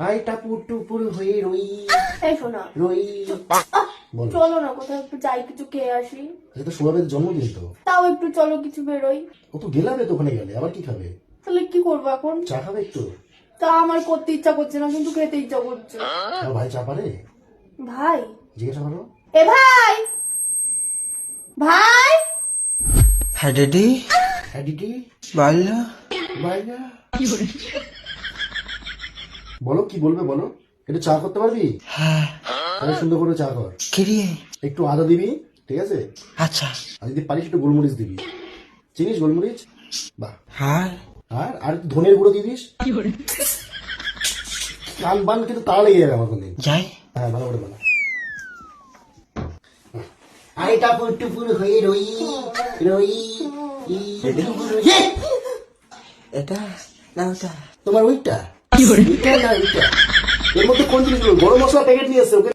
I টাপুর টুপুর হয়ে রই এই শোনা রই। বল। চলো না কোথাও একটু যাই, কিছু খেয়ে আসি। আজকে তো সোহাবের জন্মদিন তো। তাও একটু চলো, কিছু বেরোই। ও তো গেলামে তো, ওখানে গেলে আবার কি খাবে? তাহলে কি করবো এখন? চা খাবে একটু? তা আমার করতে ইচ্ছা করছে না, কিন্তু খেতে ইচ্ছা করছে। আর ভাই চা পারে? ভাই? জিজ্ঞাসা করো। এ ভাই, ভাই। হ্যাঁ ড্যাডি, হ্যাঁ দিদি। বলো। ভাইয়া বলো কি বলবে বলো। একটু চা করতে পারবি? হ্যাঁ। তাহলে সুন্দর করে চা কর। কিরে? একটু আদা দিবি, ঠিক আছে? আচ্ছা। আর যদি পারিস একটু গোলমরিচ দিবি। চিনিস গোলমরিচ? বাহ। হ্যাঁ। আর আর একটু ধনের গুঁড়ো দিয়ে দিস। কান বান কিন্তু তাড়া লেগে যাবে আমার কোনদিন। যাই। হ্যাঁ ভালো করে বানা। আই টাপুর টুপুর হয়ে রই রই এটা না ওটা। তোমার ওইটা ওইটা না ওইটা। এর মধ্যে কোন জিনিস গরম মশলা প্যাকেট নিয়ে এসছে ওকে